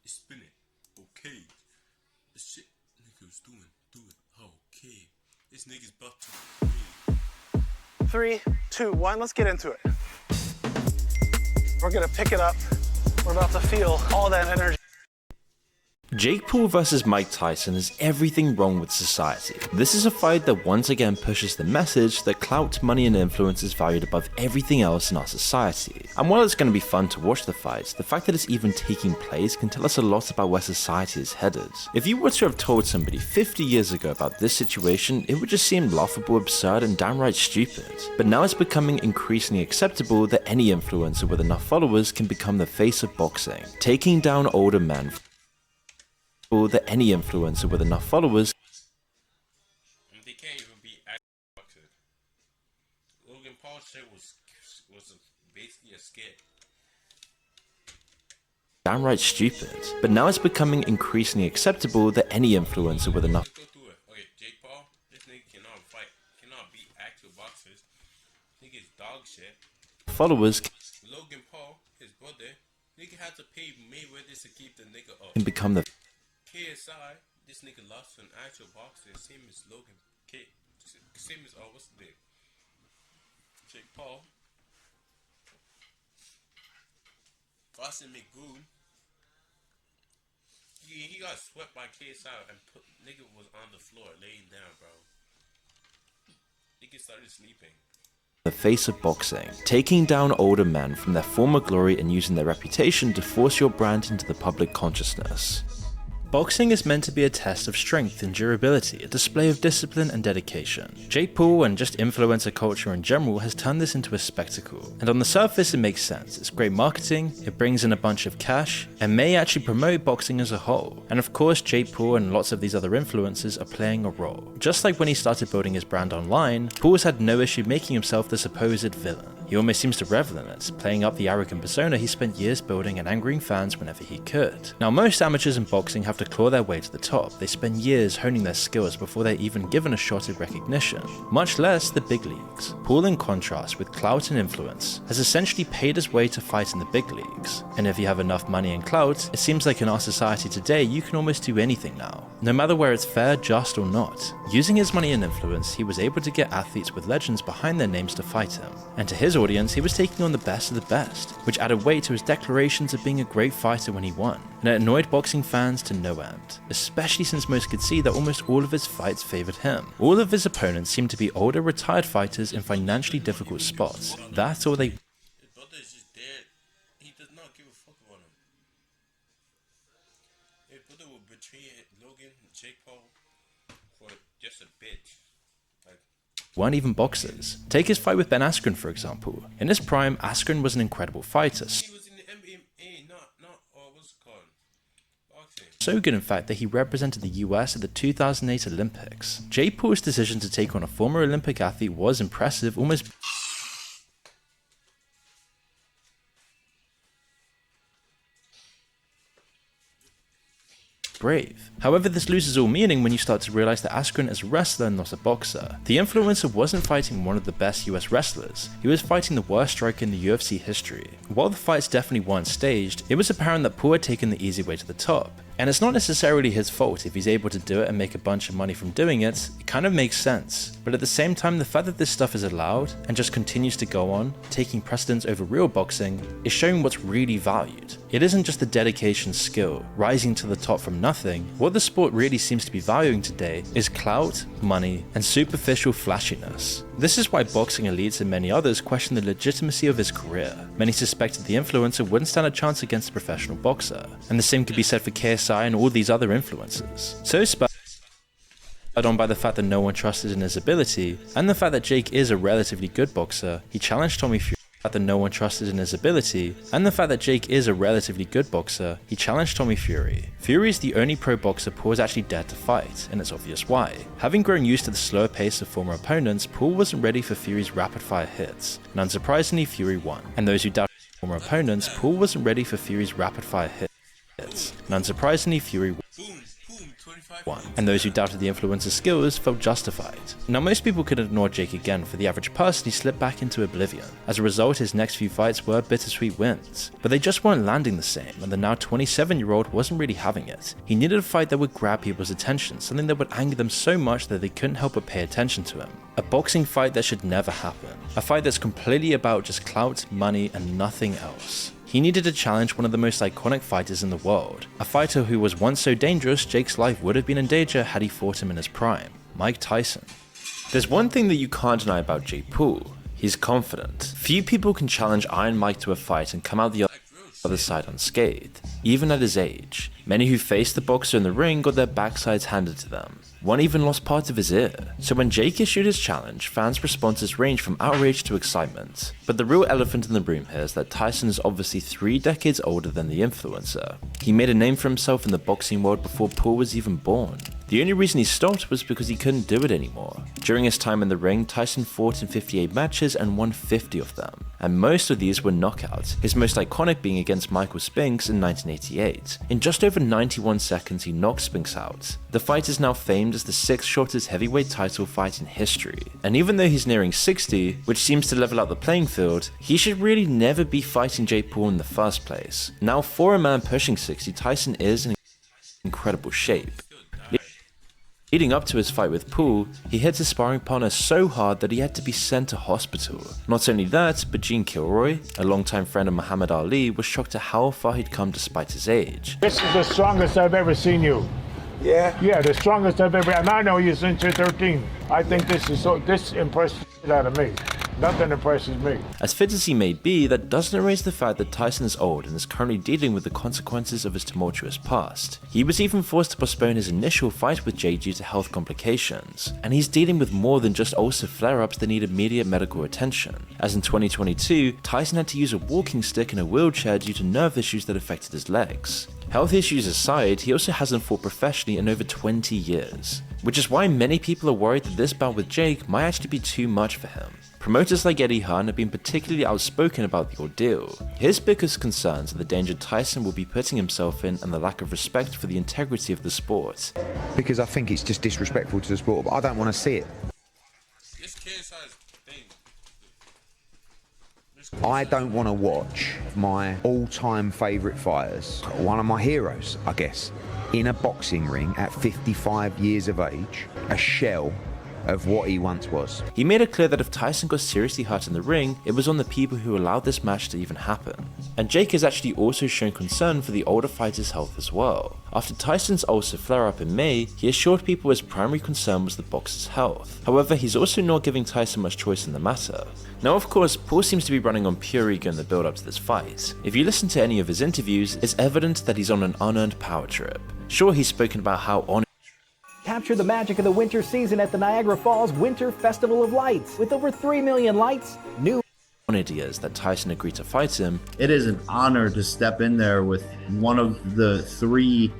It's spinning. Okay. The shit nigga's doing. Okay. This nigga's about to. 3, 2, 1, let's get into it. We're gonna pick it up. We're about to feel all that energy. Jake Paul vs Mike Tyson is everything wrong with society. This is a fight that once again pushes the message that clout, money and influence is valued above everything else in our society. And while it's going to be fun to watch the fight, the fact that it's even taking place can tell us a lot about where society is headed. If you were to have told somebody 50 years ago about this situation, it would just seem laughable, absurd and downright stupid. But now it's becoming increasingly acceptable that any influencer with enough followers can become the face of boxing, taking down older men that any influencer with enough followers they can't even be boxer. Logan Paul shit was basically a skit. Downright stupid. But now it's becoming increasingly acceptable that any influencer with enough Okay, Jake Paul, this nigga cannot fight, cannot beat actual boxers. Nigga's dog shit. Followers Logan Paul, his brother, nigga had to pay Mayweather to keep the nigga up. can become the KSI, this nigga lost to an actual boxer, same as Logan K, same as what's the name? Jake Paul. Boston McBoone. He got swept by KSI and nigga was on the floor laying down, bro. Nigga started sleeping. The face of boxing, taking down older men from their former glory and using their reputation to force your brand into the public consciousness. Boxing is meant to be a test of strength and durability, a display of discipline and dedication. Jake Paul and just influencer culture in general has turned this into a spectacle. And on the surface it makes sense, it's great marketing, it brings in a bunch of cash, and may actually promote boxing as a whole. And of course Jake Paul and lots of these other influencers are playing a role. Just like when he started building his brand online, Paul has had no issue making himself the supposed villain. He almost seems to revel in it, playing up the arrogant persona he spent years building and angering fans whenever he could. Now most amateurs in boxing have to claw their way to the top. They spend years honing their skills before they're even given a shot at recognition, much less the big leagues. Paul, in contrast, with clout and influence, has essentially paid his way to fight in the big leagues. And if you have enough money and clout, it seems like in our society today you can almost do anything now, no matter where it's fair, just or not. Using his money and influence, he was able to get athletes with legends behind their names to fight him. And to his audience, he was taking on the best of the best, which added weight to his declarations of being a great fighter when he won. And it annoyed boxing fans to no end, especially since most could see that almost all of his fights favored him. All of his opponents seemed to be older retired fighters in financially difficult spots. That or they His brother is just dead. He does not give a fuck about him. His brother will betray Logan and Jake Paul for just a bitch. weren't even boxers. Take his fight with Ben Askren for example. In his prime, Askren was an incredible fighter. He was in the MMA, not what's it called? Boxing. So good in fact that he represented the US at the 2008 Olympics. Jake Paul's decision to take on a former Olympic athlete was impressive, almost brave. However, this loses all meaning when you start to realize that Askren is a wrestler and not a boxer. The influencer wasn't fighting one of the best US wrestlers, he was fighting the worst striker in the UFC history. While the fights definitely weren't staged, it was apparent that Paul had taken the easy way to the top. And it's not necessarily his fault if he's able to do it and make a bunch of money from doing it, it kind of makes sense. But at the same time, the fact that this stuff is allowed and just continues to go on, taking precedence over real boxing, is showing what's really valued. It isn't just the dedication, skill, rising to the top from nothing. What the sport really seems to be valuing today is clout, money, and superficial flashiness. This is why boxing elites and many others question the legitimacy of his career. Many suspected the influencer wouldn't stand a chance against a professional boxer, and the same could be said for KSI and all these other influencers. So spurred on by the fact that no one trusted in his ability, and the fact that Jake is a relatively good boxer, he challenged Tommy Fury. Fury is the only pro boxer Paul has actually dared to fight, and it's obvious why. Having grown used to the slower pace of former opponents, Paul wasn't ready for Fury's rapid fire hits, and unsurprisingly Fury won. And those who doubted former opponents, Paul wasn't ready for Fury's rapid fire hits, and unsurprisingly Fury won. Boom, 25 won, and those who doubted the influencer's skills felt justified. Now most people could ignore Jake again. For the average person, he slipped back into oblivion. As a result, his next few fights were bittersweet wins, but they just weren't landing the same, and the now 27-year-old wasn't really having it. He needed a fight that would grab people's attention, something that would anger them so much that they couldn't help but pay attention to him. A boxing fight that should never happen. A fight that's completely about just clout, money, and nothing else. He needed to challenge one of the most iconic fighters in the world. A fighter who was once so dangerous, Jake's life would have been in danger had he fought him in his prime. Mike Tyson. There's one thing that you can't deny about Jake Paul. He's confident. Few people can challenge Iron Mike to a fight and come out the other side unscathed, even at his age. Many who faced the boxer in the ring got their backsides handed to them. One even lost part of his ear. So when Jake issued his challenge, fans' responses ranged from outrage to excitement. But the real elephant in the room here is that Tyson is obviously 3 decades older than the influencer. He made a name for himself in the boxing world before Paul was even born. The only reason he stopped was because he couldn't do it anymore. During his time in the ring, Tyson fought in 58 matches and won 50 of them, and most of these were knockouts, his most iconic being against Michael Spinks in 1988. In just over 91 seconds, he knocked Spinks out. The fight is now famed as the 6th shortest heavyweight title fight in history, and even though he's nearing 60, which seems to level out the playing field, he should really never be fighting Jake Paul in the first place. Now, for a man pushing 60, Tyson is in incredible shape. Leading up to his fight with Paul, he hit his sparring partner so hard that he had to be sent to hospital. Not only that, but Gene Kilroy, a longtime friend of Muhammad Ali, was shocked at how far he'd come despite his age. This is the strongest I've ever seen you. Yeah? Yeah, the strongest I've ever, and I know you since you're 13. I think this impressed the shit out of me. Nothing impresses me. As fit as he may be, that doesn't erase the fact that Tyson is old and is currently dealing with the consequences of his tumultuous past. He was even forced to postpone his initial fight with Jake due to health complications, and he's dealing with more than just ulcer flare-ups that need immediate medical attention. As in 2022, Tyson had to use a walking stick in a wheelchair due to nerve issues that affected his legs. Health issues aside, he also hasn't fought professionally in over 20 years, which is why many people are worried that this bout with Jake might actually be too much for him. Promoters like Eddie Hearn have been particularly outspoken about the ordeal. His biggest concerns are the danger Tyson will be putting himself in and the lack of respect for the integrity of the sport. Because I think it's just disrespectful to the sport, but I don't want to see it. This kid-sized thing. I don't want to watch my all-time favourite fighters, one of my heroes, I guess, in a boxing ring at 55 years of age, a shell of what he once was. He made it clear that if Tyson got seriously hurt in the ring, it was on the people who allowed this match to even happen. And Jake has actually also shown concern for the older fighter's health as well. After Tyson's ulcer flare-up in May, he assured people his primary concern was the boxer's health. However, he's also not giving Tyson much choice in the matter. Now of course, Paul seems to be running on pure ego in the build-up to this fight. If you listen to any of his interviews, it's evident that he's on an unearned power trip. Sure, he's spoken about how on Capture the magic of the winter season at the Niagara Falls Winter Festival of Lights. With over 3 million lights, new it is that Tyson agreed to fight him. It is an honor to step in there with one of the 3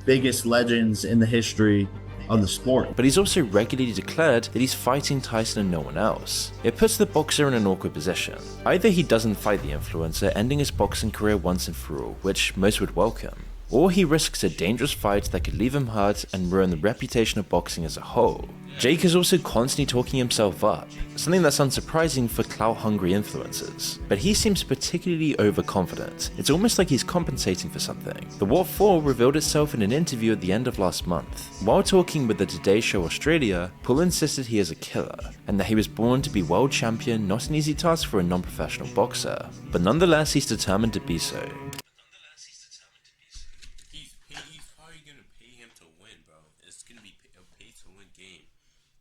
biggest legends in the history of the sport. But he's also regularly declared that he's fighting Tyson and no one else. It puts the boxer in an awkward position. Either he doesn't fight the influencer, ending his boxing career once and for all, which most would welcome, or he risks a dangerous fight that could leave him hurt and ruin the reputation of boxing as a whole. Jake is also constantly talking himself up, something that's unsurprising for clout-hungry influencers. But he seems particularly overconfident. It's almost like he's compensating for something. The what for revealed itself in an interview at the end of last month. While talking with the Today Show Australia, Paul insisted he is a killer, and that he was born to be world champion, not an easy task for a non-professional boxer. But nonetheless, he's determined to be so.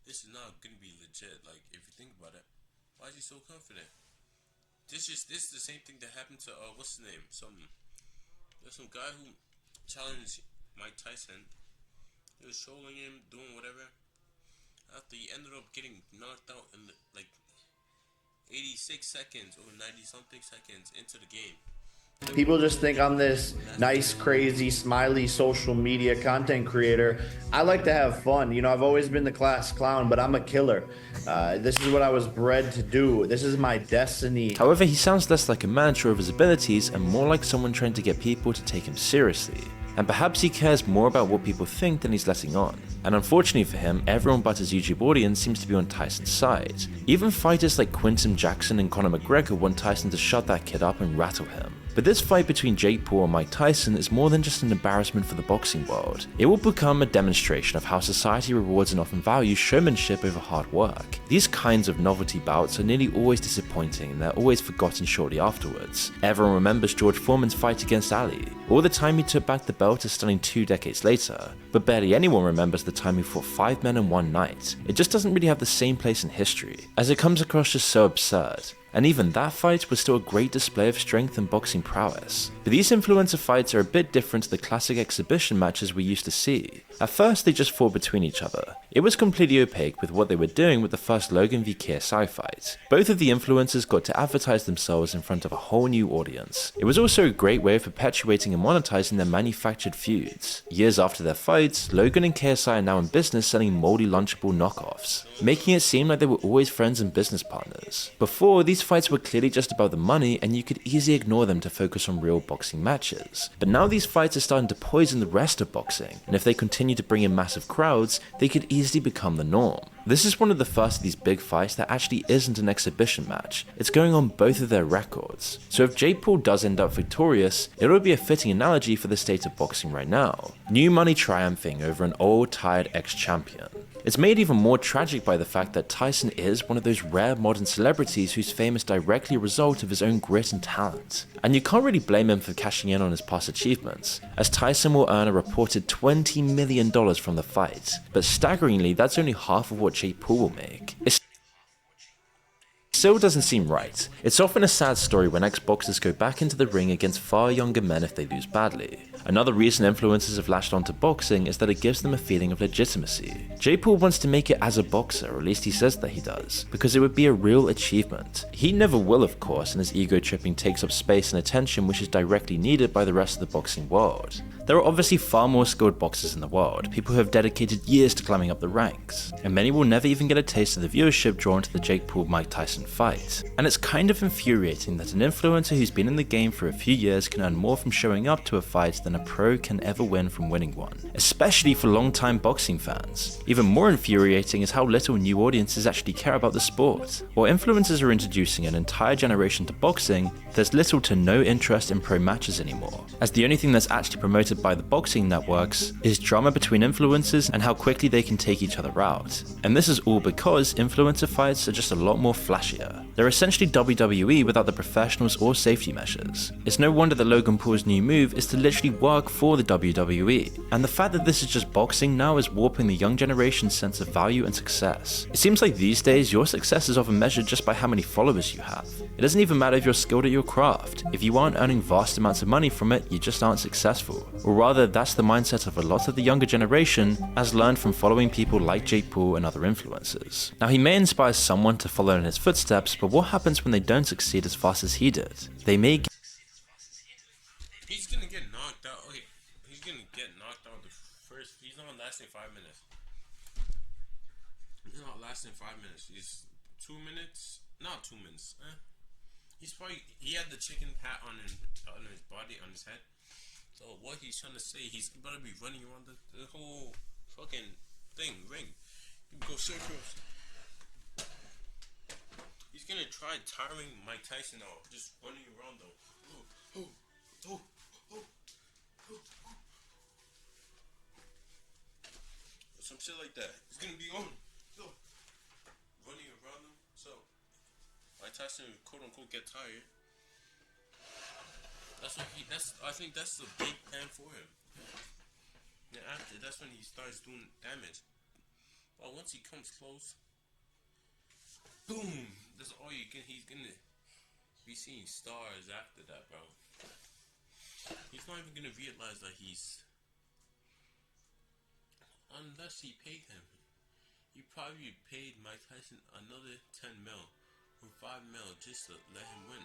This is not gonna be legit. Like, if you think about it, why is he so confident? This is the same thing that happened to what's his name? There's some guy who challenged Mike Tyson. He was trolling him, doing whatever. After he ended up getting knocked out in like 86 seconds or 90 something seconds into the game. People just think I'm this nice, crazy, smiley social media content creator. I like to have fun. You know, I've always been the class clown, but I'm a killer. This is what I was bred to do. This is my destiny. However, he sounds less like a man sure of his abilities and more like someone trying to get people to take him seriously. and perhaps he cares more about what people think than he's letting on. And unfortunately for him, everyone but his YouTube audience seems to be on Tyson's side. Even fighters like Quinton Jackson and Conor McGregor want Tyson to shut that kid up and rattle him. But this fight between Jake Paul and Mike Tyson is more than just an embarrassment for the boxing world. It will become a demonstration of how society rewards and often values showmanship over hard work. These kinds of novelty bouts are nearly always disappointing and they're always forgotten shortly afterwards. Everyone remembers George Foreman's fight against Ali, or the time he took back the belt a stunning 2 decades later, but barely anyone remembers the time he fought 5 men in one night. It just doesn't really have the same place in history, as it comes across just so absurd. And even that fight was still a great display of strength and boxing prowess. But these influencer fights are a bit different to the classic exhibition matches we used to see. At first they just fought between each other. It was completely opaque with what they were doing with the first Logan v KSI fight. Both of the influencers got to advertise themselves in front of a whole new audience. It was also a great way of perpetuating and monetizing their manufactured feuds. Years after their fights, Logan and KSI are now in business selling moldy lunchable knockoffs, making it seem like they were always friends and business partners. Before, these fights were clearly just about the money and you could easily ignore them to focus on real boxing matches. But now these fights are starting to poison the rest of boxing, and if they continue to bring in massive crowds, they could easily become the norm. This is one of the first of these big fights that actually isn't an exhibition match. It's going on both of their records. So if Jake Paul does end up victorious, it would be a fitting analogy for the state of boxing right now. New money triumphing over an old, tired ex-champion. It's made even more tragic by the fact that Tyson is one of those rare modern celebrities whose fame is directly a result of his own grit and talent. And you can't really blame him for cashing in on his past achievements, as Tyson will earn a reported $20 million from the fight. But staggeringly, that's only half of what Jake Paul will make. It still doesn't seem right. It's often a sad story when ex-boxers go back into the ring against far younger men if they lose badly. Another reason influencers have latched onto boxing is that it gives them a feeling of legitimacy. Jake Paul wants to make it as a boxer, or at least he says that he does, because it would be a real achievement. He never will, of course, and his ego tripping takes up space and attention which is directly needed by the rest of the boxing world. There are obviously far more skilled boxers in the world, people who have dedicated years to climbing up the ranks, and many will never even get a taste of the viewership drawn to the Jake Paul-Mike Tyson fight. And it's kind of infuriating that an influencer who's been in the game for a few years can earn more from showing up to a fight than a pro can ever win from winning one, especially for long-time boxing fans. Even more infuriating is how little new audiences actually care about the sport. While influencers are introducing an entire generation to boxing, there's little to no interest in pro matches anymore, as the only thing that's actually promoted by the boxing networks is drama between influencers and how quickly they can take each other out. And this is all because influencer fights are just a lot more flashier. They're essentially WWE without the professionals or safety measures. It's no wonder that Logan Paul's new move is to literally work for the WWE, and the fact that this is just boxing now is warping the young generation's sense of value and success. It seems like these days your success is often measured just by how many followers you have. It doesn't even matter if you're skilled at your craft. If you aren't earning vast amounts of money from it, you just aren't successful. Or rather, that's the mindset of a lot of the younger generation, as learned from following people like Jake Paul and other influencers. Now, he may inspire someone to follow in his footsteps, but what happens when they don't succeed as fast as he did? They may He's gonna get knocked out. Okay, he's gonna get knocked out the first. He's not lasting 5 minutes. He's not lasting 5 minutes. He's 2 minutes. Not 2 minutes. He had the chicken pat on his body, on his head. So what he's trying to say, he's about to be running around the whole fucking ring. He go circles. He's gonna try tiring Mike Tyson out, just running around though. Some shit like that. He's gonna be on. Running around him. So Mike Tyson quote unquote get tired. I think that's the big plan for him. And after that's when he starts doing damage. But once he comes close, boom! That's all you get. He's gonna be seeing stars after that, bro. He's not even gonna realize that unless he paid him. He probably paid Mike Tyson another 10 mil or 5 mil just to let him win.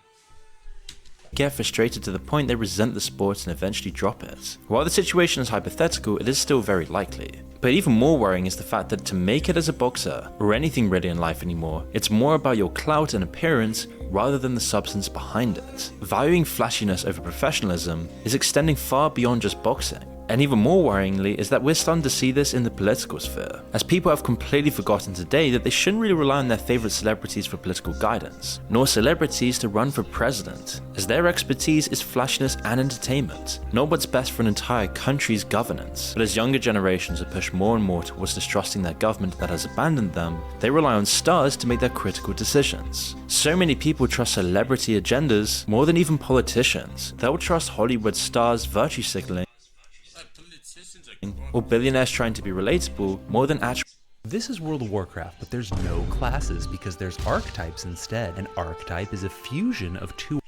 Get frustrated to the point they resent the sport and eventually drop it. While the situation is hypothetical, it is still very likely. But even more worrying is the fact that to make it as a boxer, or anything really in life anymore, it's more about your clout and appearance rather than the substance behind it. Valuing flashiness over professionalism is extending far beyond just boxing. And even more worryingly is that we're starting to see this in the political sphere, as people have completely forgotten today that they shouldn't really rely on their favorite celebrities for political guidance, nor celebrities to run for president, as their expertise is flashiness and entertainment, not what's best for an entire country's governance. But as younger generations are pushed more and more towards distrusting their government that has abandoned them, they rely on stars to make their critical decisions. So many people trust celebrity agendas more than even politicians. They'll trust Hollywood stars virtue signaling or billionaires trying to be relatable more than actual. This is World of Warcraft, but there's no classes because there's archetypes instead. An archetype is a fusion of two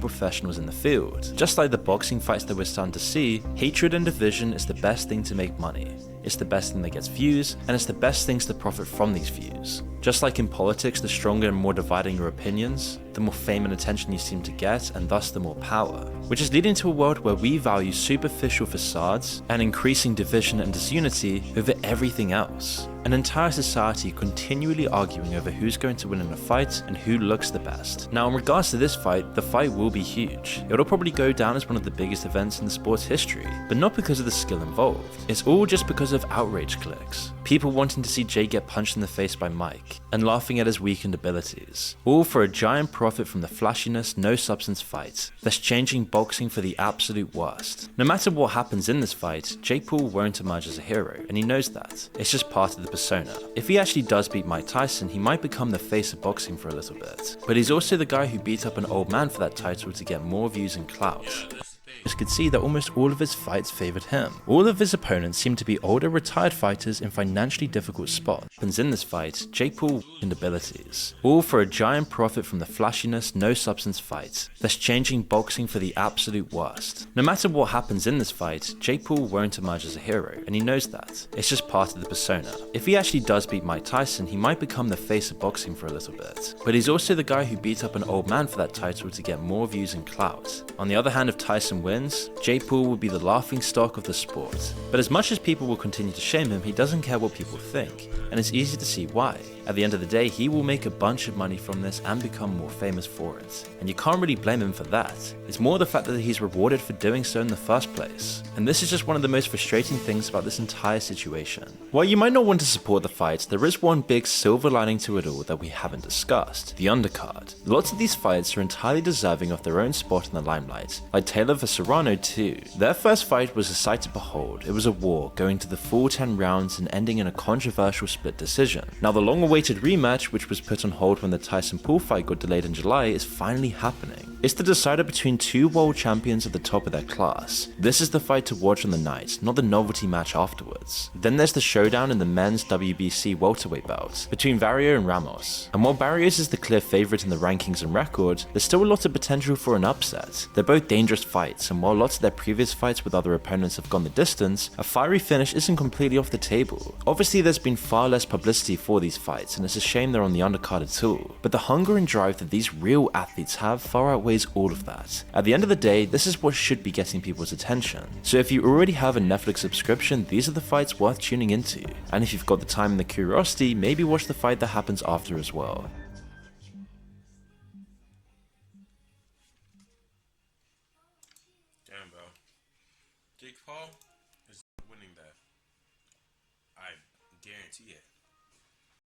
professionals in the field. Just like the boxing fights that we're starting to see, hatred and division is the best thing to make money. It's the best thing that gets views, and it's the best things to profit from these views. Just like in politics, the stronger and more dividing your opinions, the more fame and attention you seem to get, and thus the more power. Which is leading to a world where we value superficial facades and increasing division and disunity over everything else. An entire society continually arguing over who's going to win in a fight and who looks the best. Now in regards to this fight, the fight will be huge. It'll probably go down as one of the biggest events in the sport's history, but not because of the skill involved. It's all just because of outrage clicks. People wanting to see Jay get punched in the face by Mike, and laughing at his weakened abilities. All for a giant profit from the flashiness, no substance fight that's changing boxing for the absolute worst. No matter what happens in this fight, Jake Paul won't emerge as a hero, and he knows that. It's just part of the persona. If he actually does beat Mike Tyson, he might become the face of boxing for a little bit. But he's also the guy who beat up an old man for that title to get more views and clout. Could see that almost all of his fights favored him. All of his opponents seem to be older retired fighters in financially difficult spots. And in this fight, Jake Paul and abilities. All for a giant profit from the flashiness, no substance fight that's changing boxing for the absolute worst. No matter what happens in this fight, Jake Paul won't emerge as a hero, and he knows that. It's just part of the persona. If he actually does beat Mike Tyson, he might become the face of boxing for a little bit. But he's also the guy who beat up an old man for that title to get more views and clout. On the other hand, if Tyson wins, Jake Paul will be the laughing stock of the sport. But as much as people will continue to shame him, he doesn't care what people think, and it's easy to see why. At the end of the day, he will make a bunch of money from this and become more famous for it. And you can't really blame him for that. It's more the fact that he's rewarded for doing so in the first place. And this is just one of the most frustrating things about this entire situation. While you might not want to support the fights, there is one big silver lining to it all that we haven't discussed: the undercard. Lots of these fights are entirely deserving of their own spot in the limelight, like Taylor vs Serrano too. Their first fight was a sight to behold. It was a war, going to the full 10 rounds and ending in a controversial split decision. Now the long-awaited rematch, which was put on hold when the Tyson Paul fight got delayed in July, is finally happening. It's the decider between two world champions at the top of their class. This is the fight to watch on the night, not the novelty match afterwards. Then there's the showdown in the men's WBC welterweight bout between Barrios and Ramos. And while Barrios is the clear favourite in the rankings and record, there's still a lot of potential for an upset. They're both dangerous fights, and while lots of their previous fights with other opponents have gone the distance, a fiery finish isn't completely off the table. Obviously there's been far less publicity for these fights, and it's a shame they're on the undercard at all, but the hunger and drive that these real athletes have far outweighs all of that. At the end of the day, this is what should be getting people's attention. So if you already have a Netflix subscription, these are the fights worth tuning into. And if you've got the time and the curiosity, maybe watch the fight that happens after as well. Damn, bro. Jake Paul is winning that. I guarantee it.